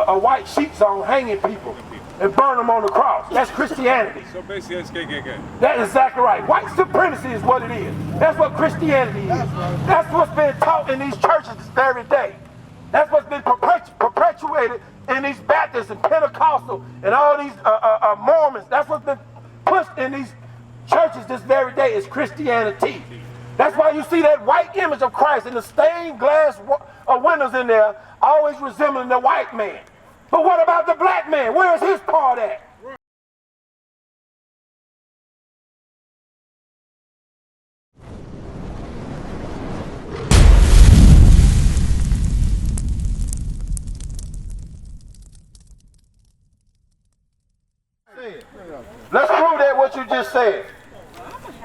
a white sheets on hanging people and burn them on the cross. That's Christianity. So basically it's KKK. That's exactly right. White supremacy is what it is. That's what Christianity is. That's what's been taught in these churches this very day. That's what's been perpetuated in these Baptists and Pentecostal and all these Mormons. That's what's been pushed in these churches this very day is Christianity. That's why you see that white image of Christ and the stained glass windows in there always resembling the white man. But what about the black man? Where is his part at? Let's prove that what you just said.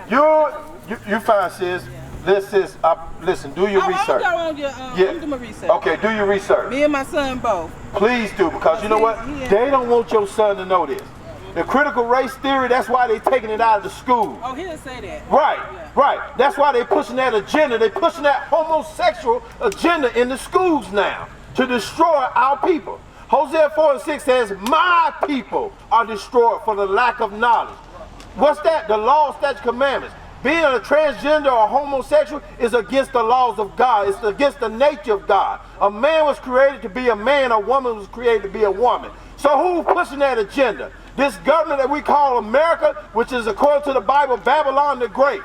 You find, sis. This is listen. Do your research. I'm doing my research. Okay, do your research. Me and my son both. Please do, because you know what? They don't want your son to know this. The critical race theory. That's why they're taking it out of the school. Oh, he didn't say that. Right, yeah. right. That's why they're pushing that agenda. They're pushing that homosexual agenda in the schools now to destroy our people. Hosea 4:6 says, "My people are destroyed for the lack of knowledge." What's that? The law, statutes, commandments. Being a transgender or homosexual is against the laws of God. It's against the nature of God. A man was created to be a man. A woman was created to be a woman. So who's pushing that agenda? This government that we call America, which is according to the Bible, Babylon the Great.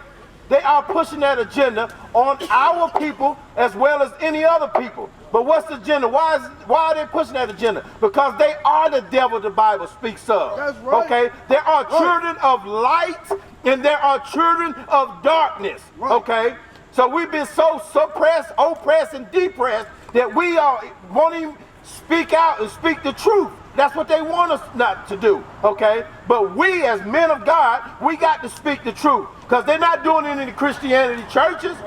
They are pushing that agenda on our people as well as any other people. But what's the agenda? Why are they pushing that agenda? Because they are the devil the Bible speaks of. That's right. Okay? There are children of light and there are children of darkness. Right. Okay? So we've been so suppressed, oppressed, and depressed that we won't even speak out and speak the truth. That's what they want us not to do, okay? But we as men of God, we got to speak the truth. Because they're not doing it in the Christianity churches.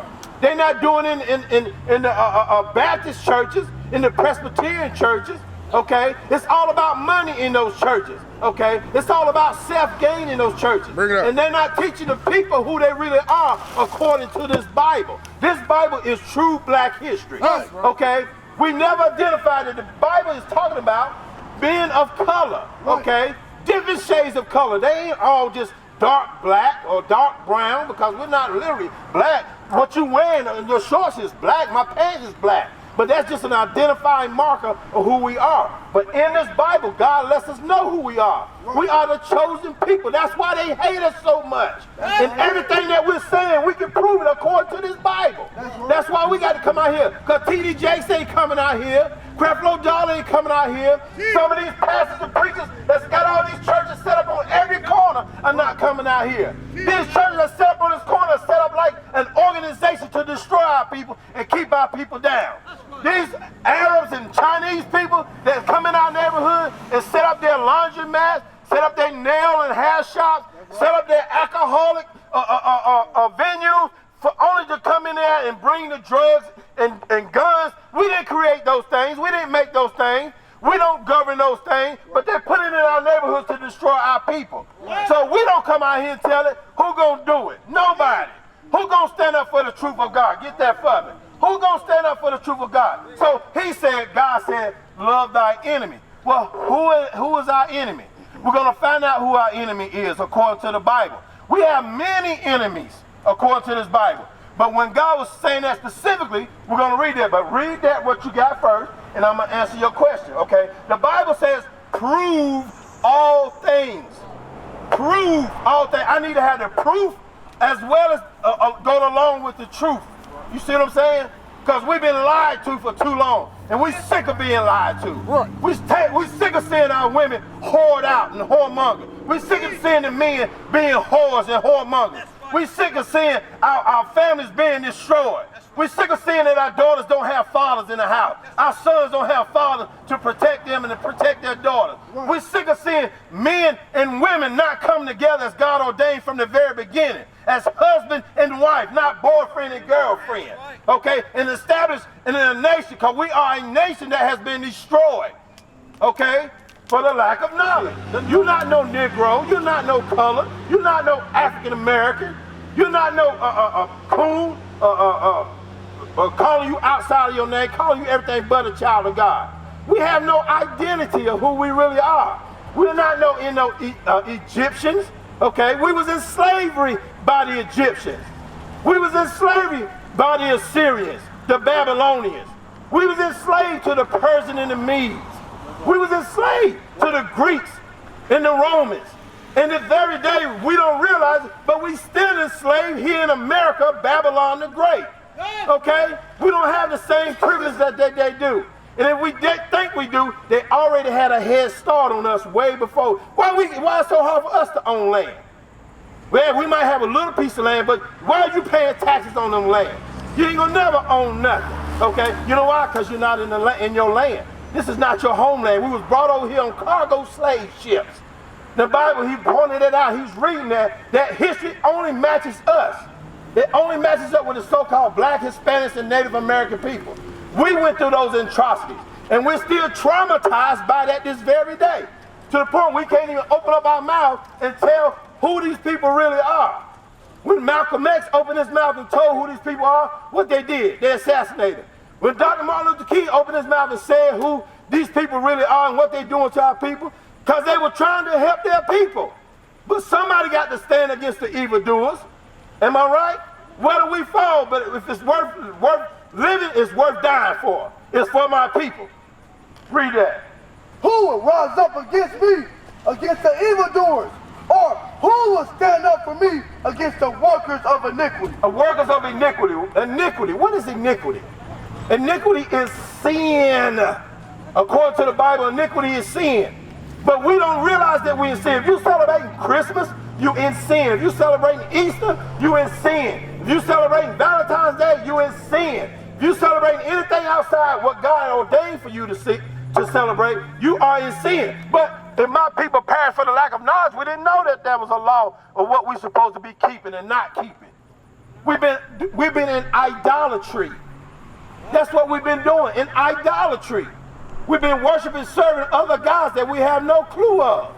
They're not doing it in the Baptist churches, in the Presbyterian churches, okay? It's all about money in those churches, okay? It's all about self-gain in those churches. Bring it up. And they're not teaching the people who they really are according to this Bible. This Bible is true black history, Right. okay? We never identified that the Bible is talking about being of color, okay? Different shades of color. They ain't all just dark black or dark brown, because we're not literally black. What you wearing, your shorts is black, my pants is black. But that's just an identifying marker of who we are. But in this Bible, God lets us know who we are. We are the chosen people. That's why they hate us so much. And everything that we're saying, we can prove it according to this Bible. That's why we got to come out here. Because TD Jakes ain't coming out here. Creflo Dollar ain't coming out here. Some of these pastors and preachers that's got all these churches set up on every corner are not coming out here. These churches that set up on this corner are set up like an organization to destroy our people and keep our people down. These Arabs and Chinese people that come in our neighborhood and set up their laundromats, set up their nail and hair shops, set up their alcoholic venues, for only to come in there and bring the drugs and guns. We didn't create those things. We didn't make those things. We don't govern those things, but they're putting it in our neighborhoods to destroy our people. So we don't come out here and tell it. Who gonna do it? Nobody. Who gonna stand up for the truth of God? Get that for me. Who gonna stand up for the truth of God? So he said, God said, love thy enemy. Well, who is our enemy? We're gonna find out who our enemy is according to the Bible. We have many enemies according to this Bible. But when God was saying that specifically, we're going to read that. But read that what you got first, and I'm going to answer your question, okay? The Bible says, prove all things. Prove all things. I need to have the proof as well as go along with the truth. You see what I'm saying? Because we've been lied to for too long. And we're sick of being lied to. Right. We're sick of seeing our women whored out and whoremonger. We're sick of seeing the men being whores and whoremongers. We're sick of seeing our families being destroyed. We're sick of seeing that our daughters don't have fathers in the house. Our sons don't have fathers to protect them and to protect their daughters. We're sick of seeing men and women not come together as God ordained from the very beginning, as husband and wife, not boyfriend and girlfriend. Okay? And established in a nation, because we are a nation that has been destroyed. Okay? For the lack of knowledge. You're not no Negro. You're not no color. You're not no African American. You're not no coon. Calling you outside of your name, calling you everything but a child of God. We have no identity of who we really are. We're not no Egyptians, okay? We was in slavery by the Egyptians. We was in slavery by the Assyrians, the Babylonians. We was enslaved to the Persian and the Medes. We was enslaved to the Greeks and the Romans. And this very day, we don't realize it, but we still enslaved here in America, Babylon the Great. Okay? We don't have the same privilege that they do. And if we think we do, they already had a head start on us way before. Why it's so hard for us to own land? Well, we might have a little piece of land, but why are you paying taxes on them land? You ain't gonna never own nothing. Okay? You know why? Because you're not in your land. This is not your homeland. We was brought over here on cargo slave ships. The Bible, he pointed it out. He's reading that history only matches us. It only matches up with the so-called black, Hispanics, and Native American people. We went through those atrocities, and we're still traumatized by that this very day. To the point we can't even open up our mouth and tell who these people really are. When Malcolm X opened his mouth and told who these people are, what they did, they assassinated him. When Dr. Martin Luther King opened his mouth and said who these people really are and what they're doing to our people, because they were trying to help their people. But somebody got to stand against the evildoers. Am I right? Where do we fall? But if it's worth living, it's worth dying for. It's for my people. Read that. Who will rise up against me, against the evildoers? Or who will stand up for me against the workers of iniquity? Workers of iniquity. Iniquity. What is iniquity? Iniquity is sin. According to the Bible, iniquity is sin. But we don't realize that we're in sin. If you're celebrating Christmas, you're in sin. If you're celebrating Easter, you're in sin. If you're celebrating Valentine's Day, you're in sin. If you're celebrating anything outside what God ordained for you to celebrate, you are in sin. But if my people perish for the lack of knowledge, we didn't know that there was a law of what we're supposed to be keeping and not keeping. We've been in idolatry. That's what we've been doing, in idolatry. We've been worshiping, serving other gods that we have no clue of.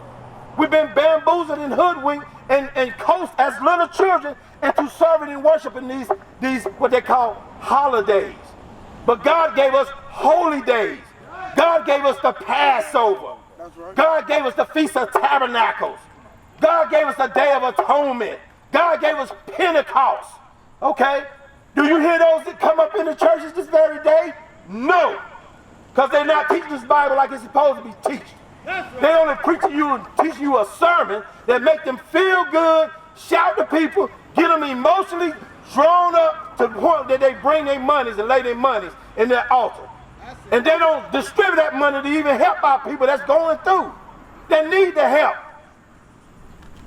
We've been bamboozled and hoodwinked and coaxed as little children into serving and worshiping these what they call holidays. But God gave us holy days. God gave us the Passover. God gave us the Feast of Tabernacles. God gave us the Day of Atonement. God gave us Pentecost. Okay? Do you hear those that come up in the churches this very day? No. Because they're not teaching this Bible like it's supposed to be teaching. They only preach to you and teach you a sermon that make them feel good, shout to people, get them emotionally drawn up to the point that they bring their monies and lay their monies in their altar. And they don't distribute that money to even help our people that's going through. They need the help.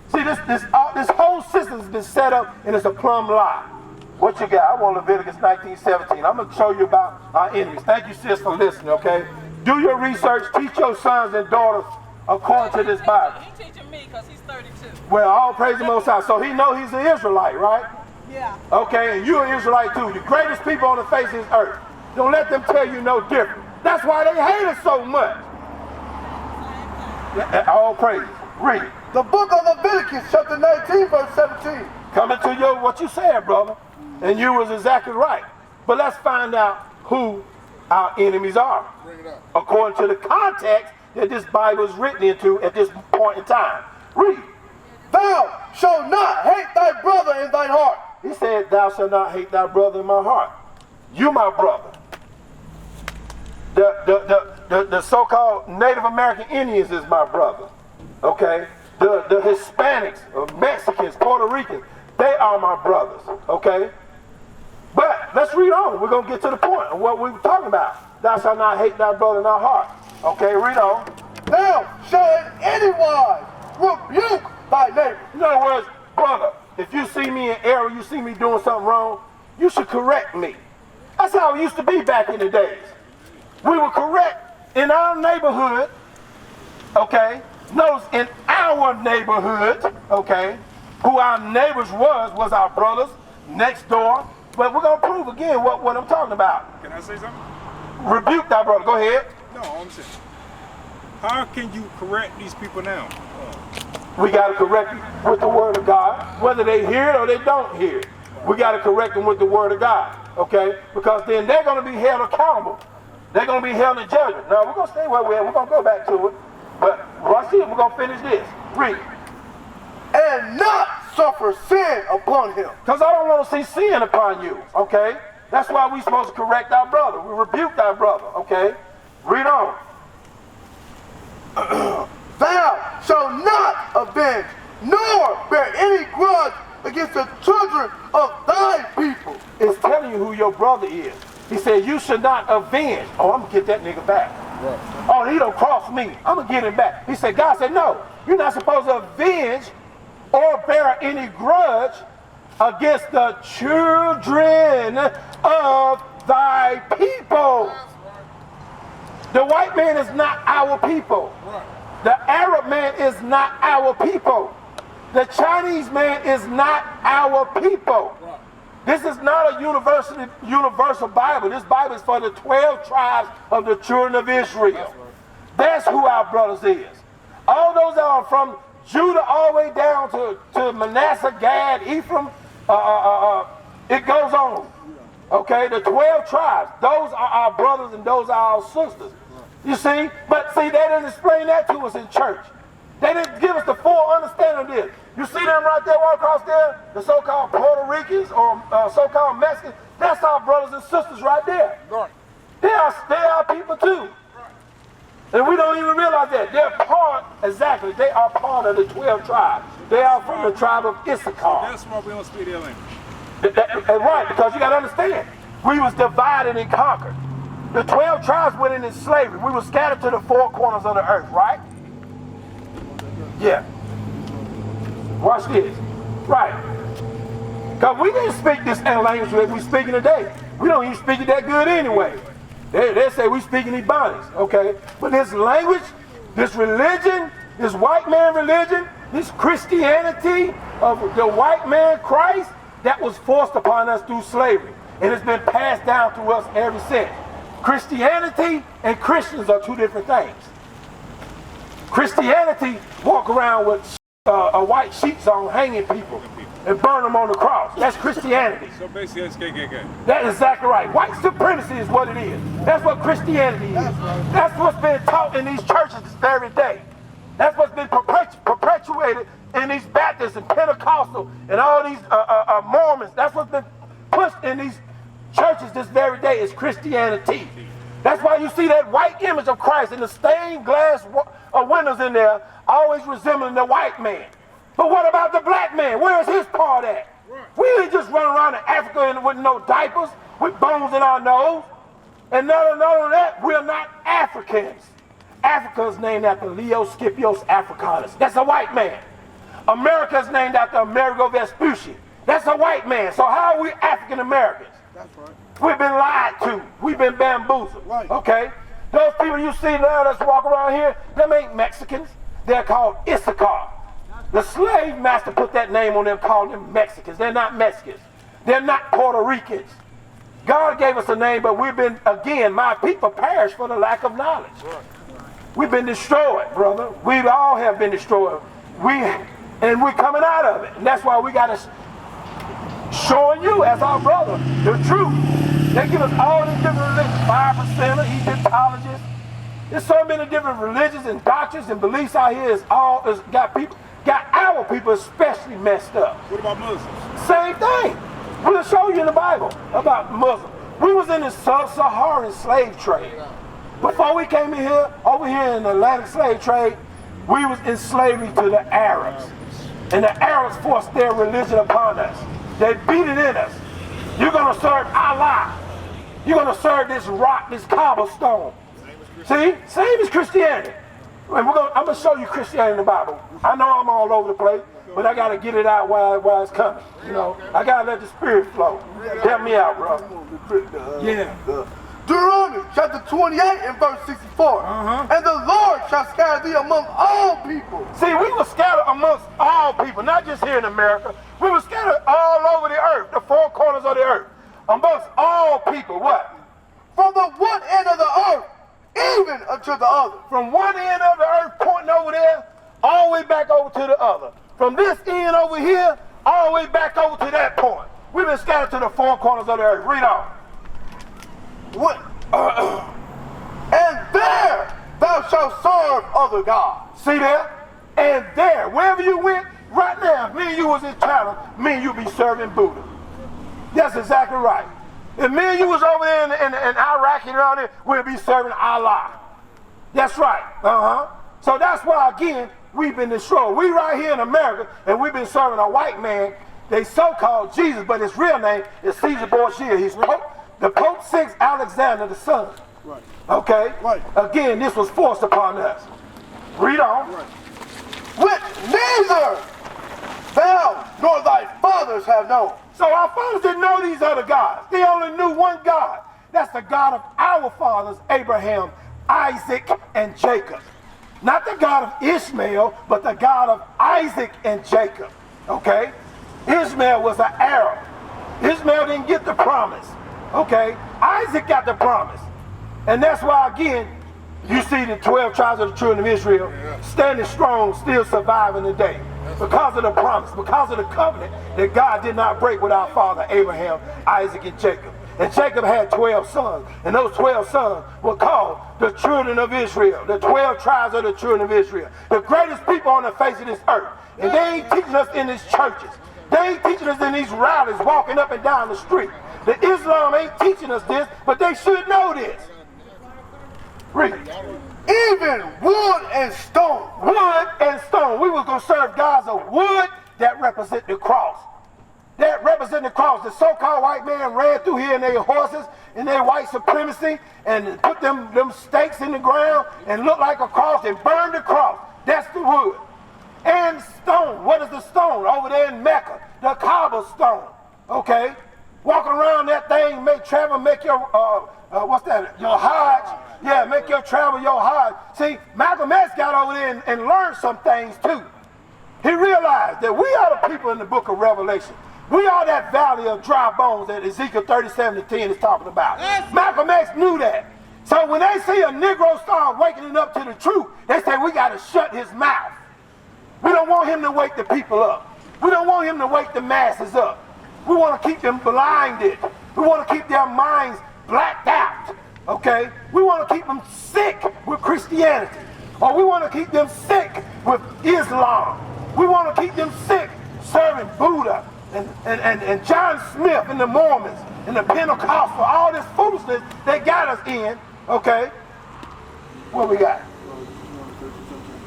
See, this whole system has been set up and it's a plumb lie. What you got? I want Leviticus 19:17. I'm going to show you about our enemies. Thank you, sis, for listening, okay? Do your research. Teach your sons and daughters according to this Bible. He's teaching me because he's 32. Well, all praise the Most High. So he know he's an Israelite, right? Yeah. Okay, and you're an Israelite too. The greatest people on the face of this earth. Don't let them tell you no different. That's why they hate us so much. All praise. Read it. The book of Leviticus, chapter 19, verse 17. Coming to your what you said, brother. And you was exactly right. But let's find out who our enemies are. Bring it up. According to the context that this Bible is written into at this point in time. Read. Thou shalt not hate thy brother in thine heart. He said, thou shalt not hate thy brother in my heart. You my brother. The so-called Native American Indians is my brother. Okay? The Hispanics, Mexicans, Puerto Ricans, they are my brothers. Okay? But let's read on. We're going to get to the point of what we were talking about. Thou shalt not hate thy brother in thy heart. Okay, read on. Thou shalt in any wise rebuke thy neighbor. In other words, brother, if you see me in error, you see me doing something wrong, you should correct me. That's how it used to be back in the days. We were correct in our neighborhood, okay? Notice in our neighborhood, okay, who our neighbors was our brothers next door. But we're going to prove again what I'm talking about. Can I say something? Rebuke thy brother. Go ahead. No, I'm saying, how can you correct these people now? We got to correct them with the word of God, whether they hear it or they don't hear it. We got to correct them with the word of God, okay? Because then they're going to be held accountable. They're going to be held in judgment. No, we're going to stay where we're at. We're going to go back to it. But watch this. We're going to finish this. Read. And not suffer sin upon him. Because I don't want to see sin upon you, okay? That's why we're supposed to correct our brother. We rebuke our brother, okay? Read on. Thou shalt not avenge, nor bear any grudge against the children of thy people. It's telling you who your brother is. He said, you should not avenge. Oh, I'm going to get that nigga back. Right. Oh, he don't cross me. I'm going to get him back. He said, God said, no, you're not supposed to avenge or bear any grudge against the children of thy people. The white man is not our people. The Arab man is not our people. The Chinese man is not our people. This is not a universal Bible. This Bible is for the 12 tribes of the children of Israel. That's who our brothers is. All those that are from Judah all the way down to Manasseh, Gad, Ephraim, it goes on. Okay, the 12 tribes, those are our brothers and those are our sisters. You see? But see, they didn't explain that to us in church. They didn't give us the full understanding of this. You see them right there, walk across there, the so-called Puerto Ricans or so-called Mexicans, that's our brothers and sisters right there. Right. They are people too. And we don't even realize that. They're part, exactly, they are part of the 12 tribes. They are from the tribe of Issachar. That's why we don't speak their language. Right, because you got to understand, we was divided and conquered. The 12 tribes went into slavery. We were scattered to the four corners of the earth, right? Yeah. Watch this. Right. Because we didn't speak this language that we're speaking today. We don't even speak it that good anyway. They say we speaking Ebonics, okay? But this language, this religion, this white man religion, this Christianity of the white man Christ, that was forced upon us through slavery. And it's been passed down to us ever since. Christianity and Christians are two different things. Christianity walk around with white sheets on, hanging people and burn them on the cross. That's Christianity. So basically that's KKK. That's exactly right. White supremacy is what it is. That's what Christianity is. That's what's been taught in these churches this very day. That's what's been perpetuated in these Baptists and Pentecostal and all these Mormons. That's what's been pushed in these churches this very day is Christianity. That's why you see that white image of Christ in the stained glass windows in there, always resembling the white man. But what about the black man? Where is his part at? We ain't just running around in Africa with no diapers, with bones in our nose. And none of that, we're not Africans. Africa is named after Leo Scipios Africanus. That's a white man. America is named after Amerigo Vespucci. That's a white man. So how are we African Americans? That's right. We've been lied to. We've been bamboozled. Right. Okay? Those people you see now that's walking around here, them ain't Mexicans. They're called Issachar. The slave master put that name on them, called them Mexicans. They're not Mexicans. They're not Puerto Ricans. God gave us a name, but we've been, again, my people perish for the lack of knowledge. Right. We've been destroyed, brother. We all have been destroyed. And we're coming out of it. And that's why we got to showing you as our brother the truth. They give us all these different religions, 5%, Egyptologists. There's so many different religions and doctrines and beliefs out here. It's got our people especially messed up. What about Muslims? Same thing. We'll show you in the Bible about Muslims. We was in the sub-Saharan slave trade. Before we came in here, over here in the Atlantic slave trade, we was in slavery to the Arabs. And the Arabs forced their religion upon us. They beat it in us. You're going to serve Allah. You're going to serve this rock, this cobblestone. See? Same as Christianity. And I'm going to show you Christianity in the Bible. I know I'm all over the place, but I got to get it out while it's coming. You know, I got to let the Spirit flow. Help me out, bro. Yeah. Deuteronomy chapter 28 and verse 64. And the Lord shall scatter thee among all people. See, we were scattered amongst all people, not just here in America. We were scattered all over the earth, the four corners of the earth. Amongst all people, what? From the one end of the earth, even unto the other. From one end of the earth pointing over there, all the way back over to the other. From this end over here, all the way back over to that point. We've been scattered to the four corners of the earth. Read on. What? there thou shalt serve other gods. See there? And there, wherever you went, right now, me and you was in China, me and you be serving Buddha. That's exactly right. If me and you was over there in Iraq and around there, we'd be serving Allah. That's right. So that's why, again, we've been destroyed. We right here in America, and we've been serving a white man, they so-called Jesus, but his real name is Caesar Borgia. He's the Pope VI Alexander the son. Right. Okay? Right. Again, this was forced upon us. Read on. Right. Which neither thou nor thy fathers have known. So our fathers didn't know these other gods. They only knew one God. That's the God of our fathers, Abraham, Isaac, and Jacob. Not the God of Ishmael, but the God of Isaac and Jacob. Okay? Ishmael was an Arab. Ishmael didn't get the promise. Okay? Isaac got the promise. And that's why, again, you see the 12 tribes of the children of Israel standing strong, still surviving today. Because of the promise, because of the covenant that God did not break with our father Abraham, Isaac, and Jacob. And Jacob had 12 sons, and those 12 sons were called the children of Israel, the 12 tribes of the children of Israel, the greatest people on the face of this earth. And they ain't teaching us in these churches. They ain't teaching us in these rallies walking up and down the street. The Islam ain't teaching us this, but they should know this. Read. Even wood and stone. Wood and stone. We were going to serve gods of wood that represent the cross. That represent the cross. The so-called white man ran through here in their horses, in their white supremacy, and put them stakes in the ground and looked like a cross and burned the cross. That's the wood. And stone. What is the stone? Over there in Mecca. The cobblestone. Okay? Walking around that thing, make your, what's that? Your Hajj. Yeah, make your travel your Hajj. See, Malcolm X got over there and learned some things too. He realized that we are the people in the book of Revelation. We are that valley of dry bones that Ezekiel 37:10 is talking about. Yes. Malcolm X knew that. So when they see a Negro start waking up to the truth, they say we got to shut his mouth. We don't want him to wake the people up. We don't want him to wake the masses up. We want to keep them blinded. We want to keep their minds blacked out. Okay? We want to keep them sick with Christianity. Or we want to keep them sick with Islam. We want to keep them sick serving Buddha and John Smith and the Mormons and the Pentecostal, all this foolishness they got us in. Okay? What we got?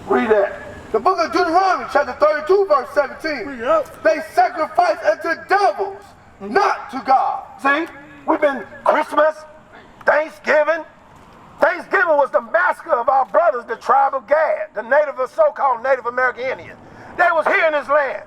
Read that. The book of Deuteronomy, chapter 32, verse 17. They sacrifice unto devils, not to God. See? We've been Christmas, Thanksgiving. Thanksgiving was the massacre of our brothers, the tribe of Gad, the so-called Native American Indians. They was here in this land.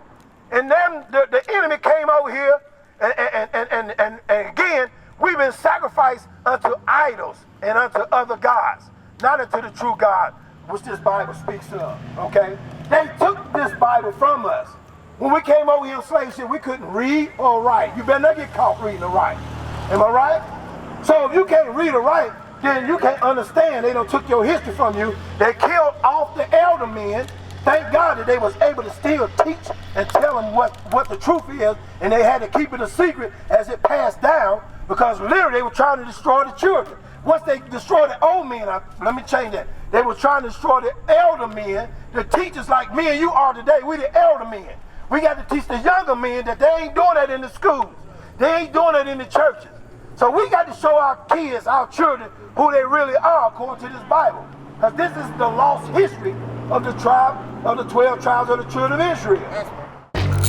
And then the enemy came over here, and again, we've been sacrificed unto idols and unto other gods, not unto the true God, which this Bible speaks of, okay? They took this Bible from us. When we came over here in slave ship, we couldn't read or write. You better not get caught reading or writing. Am I right? So if you can't read or write, then you can't understand. They done took your history from you. They killed off the elder men. Thank God that they was able to still teach and tell them what the truth is, and they had to keep it a secret as it passed down, because literally they were trying to destroy the children. Once they destroyed the old men, let me change that. They were trying to destroy the elder men, the teachers like me and you are today. We the elder men. We got to teach the younger men that they ain't doing that in the schools. They ain't doing it in the churches. So we got to show our kids, our children, who they really are according to this Bible. Because this is the lost history of the 12 tribes of the children of Israel.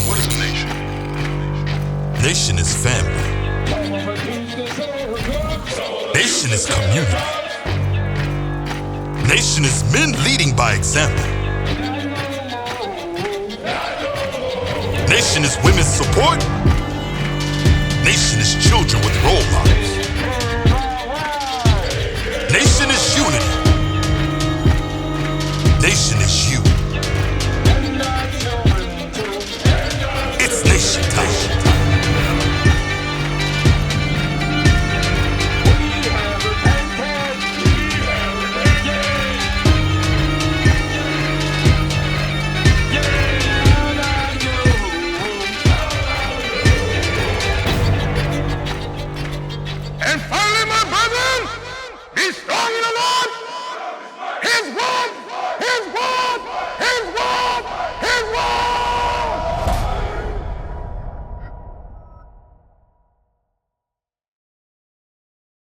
What is a nation? Nation is family. Nation is community. Nation is men leading by example. Nation is women's support. Nation is children with role models. Nation is unity. Nation is you.